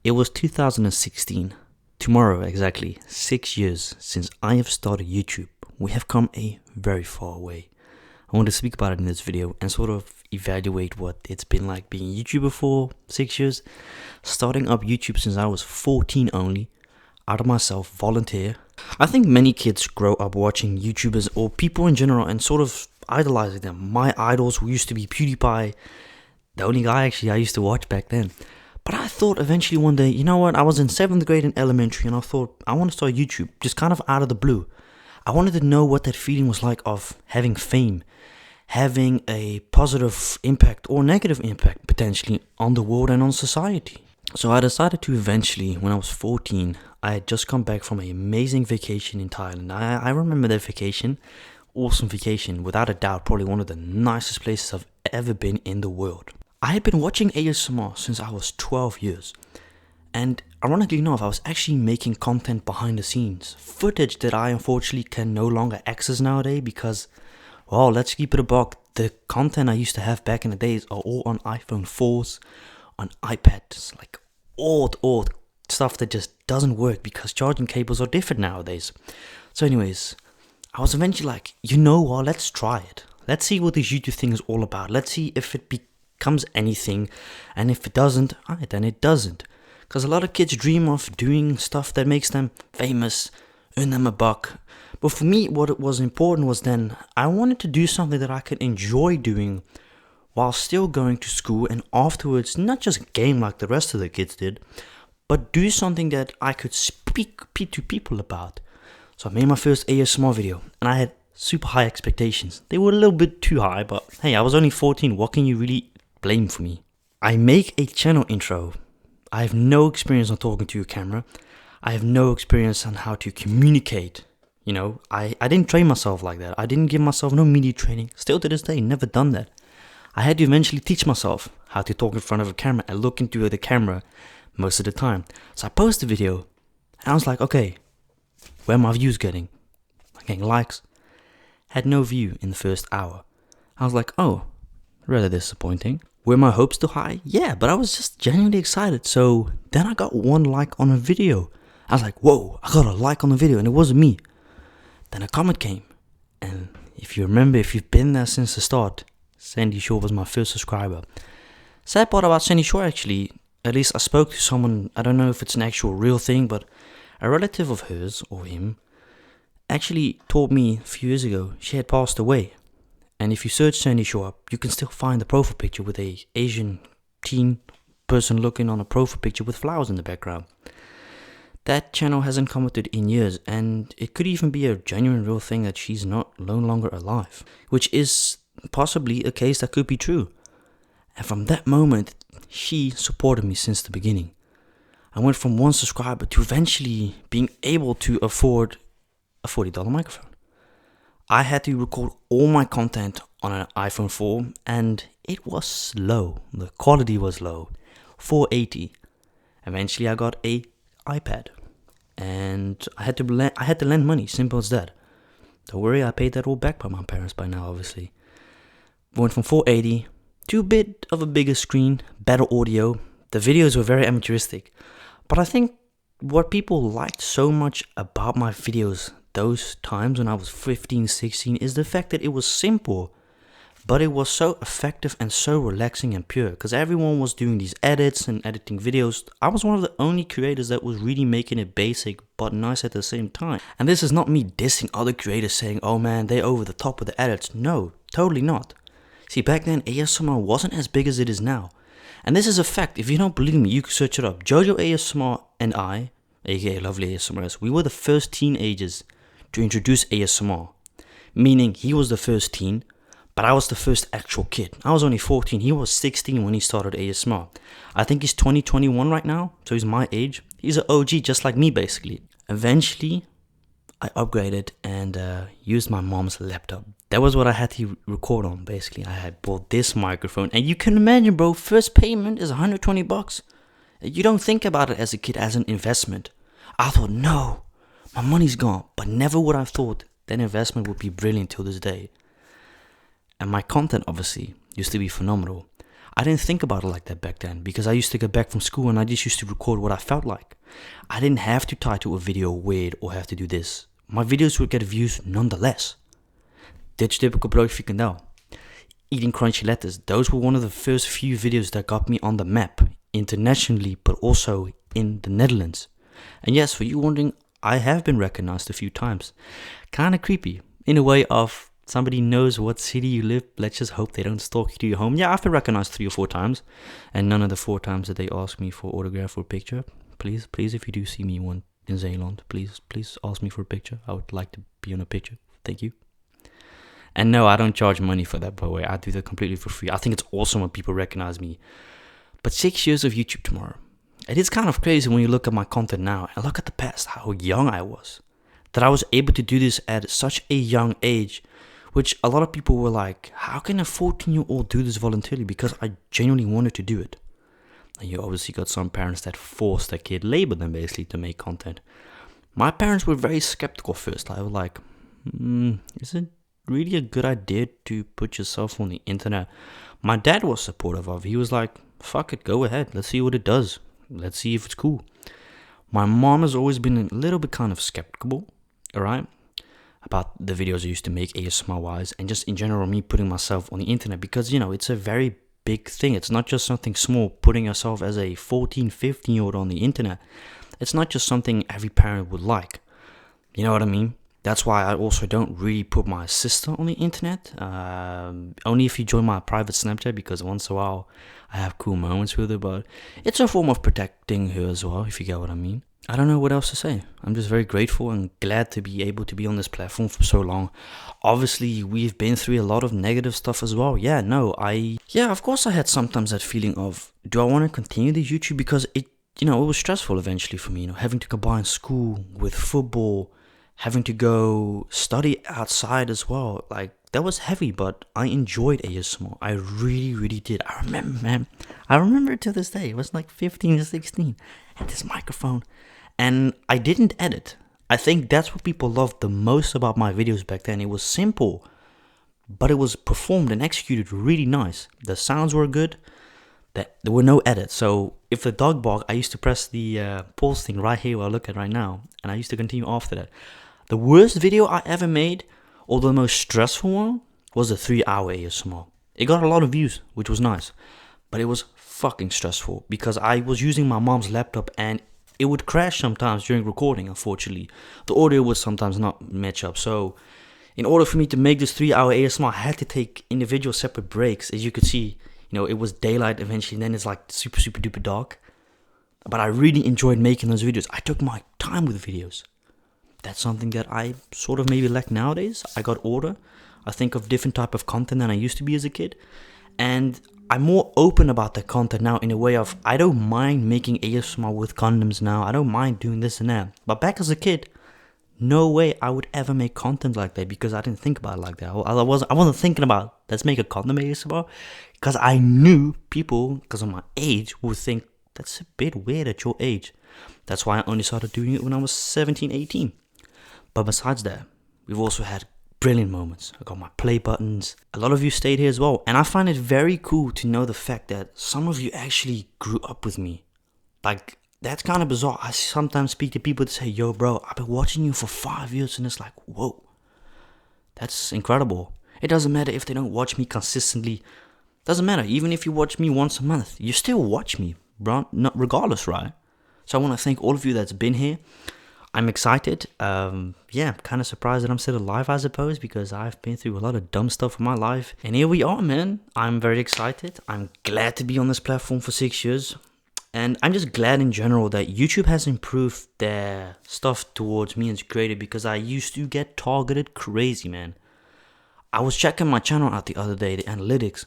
It was 2016. Tomorrow, exactly 6 years since I have started YouTube. We have come a very far way. I want to speak about it in this video and sort of evaluate what it's been like being a YouTuber for 6 years. Starting up YouTube since I was 14 only, out of myself, volunteer. I think many kids grow up watching YouTubers or people in general and sort of idolizing them. My idols used to be PewDiePie, the only guy actually I used to watch back then. But I thought eventually one day, you know what, I was in 7th grade in elementary and I thought, I want to start YouTube, just kind of out of the blue. I wanted to know what that feeling was like of having fame, having a positive impact or negative impact potentially on the world and on society. So I decided to eventually, when I was 14, I had just come back from an amazing vacation in Thailand. I remember that vacation, awesome vacation, without a doubt, probably one of the nicest places I've ever been in the world. I had been watching ASMR since I was 12 years. And ironically enough, I was actually making content behind the scenes. Footage that I unfortunately can no longer access nowadays because, well, let's keep it a buck. The content I used to have back in the days are all on iPhone 4s, on iPads, like old stuff that just doesn't work because charging cables are different nowadays. So anyways, I was eventually like, you know what, let's try it. Let's see what this YouTube thing is all about. Let's see if it becomes anything, and if it doesn't, alright, then it doesn't. Because a lot of kids dream of doing stuff that makes them famous, earn them a buck. But for me, what was important was then I wanted to do something that I could enjoy doing while still going to school, and afterwards not just game like the rest of the kids did, but do something that I could speak to people about. So I made my first ASMR video and I had super high expectations. They were a little bit too high, but hey, I was only 14. What can you really blame for me? I make a channel intro. I have no experience on talking to a camera. I have no experience on how to communicate. You know, I didn't train myself like that. I didn't give myself no media training. Still to this day, never done that. I had to eventually teach myself how to talk in front of a camera and look into the camera most of the time. So I posted a video and I was like, okay, where are my views getting? I'm getting likes. Had no view in the first hour. I was like, oh, rather disappointing. Were my hopes too high? Yeah, but I was just genuinely excited. So then I got 1 like on a video. I was like, whoa, I got a like on the video and it wasn't me. Then a comment came. And if you remember, if you've been there since the start, Sandy Shore was my first subscriber. Sad part about Sandy Shore actually, at least I spoke to someone, I don't know if it's an actual real thing, but a relative of hers, or him, actually told me a few years ago she had passed away. And if you search Sandy Shore up, you can still find the profile picture with a Asian teen person looking on a profile picture with flowers in the background. That channel hasn't commented in years, and it could even be a genuine real thing that she's no longer alive, which is possibly a case that could be true. And from that moment, she supported me since the beginning. I went from 1 subscriber to eventually being able to afford a $40 microphone. I had to record all my content on an iPhone 4 and it was slow. The quality was low. 480. Eventually I got a iPad and I had to lend money, simple as that. Don't worry, I paid that all back by my parents by now, obviously. Went from 480 to a bit of a bigger screen, better audio. The videos were very amateuristic, but I think what people liked so much about my videos those times when I was 15, 16 is the fact that it was simple, but it was so effective and so relaxing and pure because everyone was doing these edits and editing videos. I was one of the only creators that was really making it basic but nice at the same time. And this is not me dissing other creators saying, oh man, they're over the top with the edits. No, totally not. See, back then ASMR wasn't as big as it is now. And this is a fact. If you don't believe me, you can search it up. Jojo ASMR and I, aka Lovely ASMRs, we were the first teenagers to introduce ASMR. Meaning he was the first teen, but I was the first actual kid. I was only 14. He was 16 when he started ASMR. I think he's 21 right now, so he's my age. He's an OG just like me basically. Eventually, I upgraded and used my mom's laptop. That was what I had to record on basically. I had bought this microphone and you can imagine, bro, first payment is $120. You don't think about it as a kid as an investment. I thought, no, my money's gone, but never would I have thought that investment would be brilliant till this day. And my content obviously used to be phenomenal. I didn't think about it like that back then because I used to get back from school and I just used to record what I felt like. I didn't have to title a video weird or have to do this. My videos would get views nonetheless. Ditch typical brood frikandel. Eating crunchy lettuce. Those were one of the first few videos that got me on the map internationally, but also in the Netherlands. And yes, for you wondering, I have been recognized a few times. Kinda creepy, in a way of somebody knows what city you live, let's just hope they don't stalk you to your home. Yeah, I've been recognized 3 or 4 times, and none of the 4 times that they asked me for autograph or picture. Please, if you do see me one in Zeeland, please ask me for a picture. I would like to be on a picture. Thank you. And no, I don't charge money for that, by the way. I do that completely for free. I think it's awesome when people recognize me. But 6 years of YouTube tomorrow. It is kind of crazy when you look at my content now and look at the past, how young I was. That I was able to do this at such a young age, which a lot of people were like, how can a 14-year-old do this voluntarily? Because I genuinely wanted to do it. And you obviously got some parents that force their kid, label them basically to make content. My parents were very skeptical first. I was like, is it really a good idea to put yourself on the internet? My dad was supportive of it. He was like, fuck it, go ahead. Let's see what it does. Let's see if it's cool. My mom has always been a little bit kind of skeptical, alright, about the videos I used to make ASMR wise and just in general me putting myself on the internet because, you know, it's a very big thing. It's not just something small, putting yourself as a 14, 15-year-old on the internet. It's not just something every parent would like. You know what I mean? That's why I also don't really put my sister on the internet. Only if you join my private Snapchat, because once in a while I have cool moments with her, but it's a form of protecting her as well, if you get what I mean. I don't know what else to say. I'm just very grateful and glad to be able to be on this platform for so long. Obviously, we've been through a lot of negative stuff as well. Yeah, of course I had sometimes that feeling of, do I want to continue the YouTube? Because it was stressful eventually for me, having to combine school with football, having to go study outside as well. Like, that was heavy, but I enjoyed ASMR. I really, really did. I remember, man. I remember to this day. It was like 15 or 16. I had this microphone. And I didn't edit. I think that's what people loved the most about my videos back then. It was simple, but it was performed and executed really nice. The sounds were good. There were no edits. So if the dog barked, I used to press the pause thing right here where I look at right now. And I used to continue after that. The worst video I ever made, or the most stressful one, was the 3-hour ASMR. It got a lot of views, which was nice. But it was fucking stressful because I was using my mom's laptop and it would crash sometimes during recording, unfortunately. The audio would sometimes not match up. So in order for me to make this 3-hour ASMR, I had to take individual separate breaks. As you could see, it was daylight eventually, and then it's like super, super duper dark. But I really enjoyed making those videos. I took my time with videos. That's something that I sort of maybe lack nowadays. I got older. I think of different type of content than I used to be as a kid. And I'm more open about the content now in a way of, I don't mind making ASMR with condoms now. I don't mind doing this and that. But back as a kid, no way I would ever make content like that because I didn't think about it like that. I wasn't thinking about, let's make a condom ASMR, because I knew people, because of my age, would think that's a bit weird at your age. That's why I only started doing it when I was 17, 18. But besides that, we've also had brilliant moments. I got my play buttons. A lot of you stayed here as well. And I find it very cool to know the fact that some of you actually grew up with me. Like, that's kind of bizarre. I sometimes speak to people that say, yo, bro, I've been watching you for 5 years. And it's like, whoa, that's incredible. It doesn't matter if they don't watch me consistently. Doesn't matter. Even if you watch me once a month, you still watch me, bro. Not regardless, right? So I want to thank all of you that's been here. I'm excited. Kind of surprised that I'm still alive, I suppose, because I've been through a lot of dumb stuff in my life. And here we are, man. I'm very excited. I'm glad to be on this platform for 6 years. And I'm just glad in general that YouTube has improved their stuff towards me and created, because I used to get targeted crazy, man. I was checking my channel out the other day, the analytics.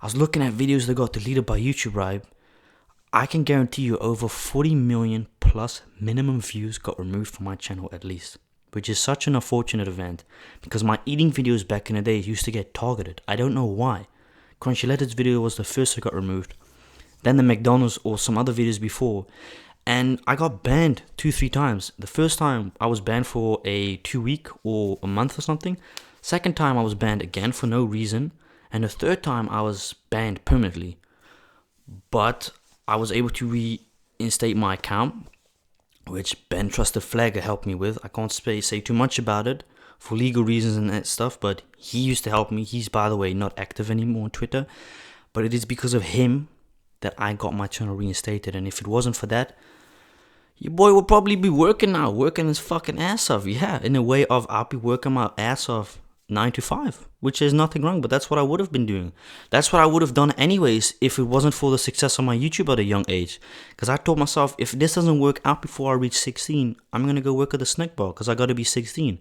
I was looking at videos that got deleted by YouTube, right? I can guarantee you over 40 million plus minimum views got removed from my channel at least, which is such an unfortunate event because my eating videos back in the day used to get targeted. I don't know why. Crunchy Lettuce video was the first that got removed, then the McDonald's or some other videos before, and I got banned 2-3 times. The first time I was banned for a 2-week or a month or something. Second time I was banned again for no reason, and the third time I was banned permanently. but I was able to reinstate my account, which Ben Trusted Flagger helped me with. I can't say too much about it for legal reasons and that stuff, but he used to help me. He's, by the way, not active anymore on Twitter, but it is because of him that I got my channel reinstated. And if it wasn't for that, your boy would probably be working now, working his fucking ass off. Yeah, in a way of I'll be working my ass off 9 to 5, which is nothing wrong, but that's what I would have been doing. That's what I would have done anyways if it wasn't for the success of my YouTube at a young age. Because I told myself, if this doesn't work out before I reach 16, I'm going to go work at the snack bar because I got to be 16.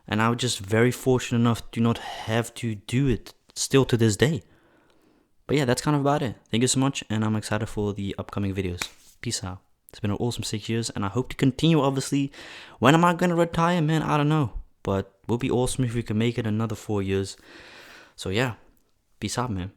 And I was just very fortunate enough to not have to do it still to this day. But yeah, that's kind of about it. Thank you so much, and I'm excited for the upcoming videos. Peace out. It's been an awesome 6 years, and I hope to continue, obviously. When am I going to retire, man? I don't know. But it would be awesome if we can make it another 4 years. So yeah, peace out, man.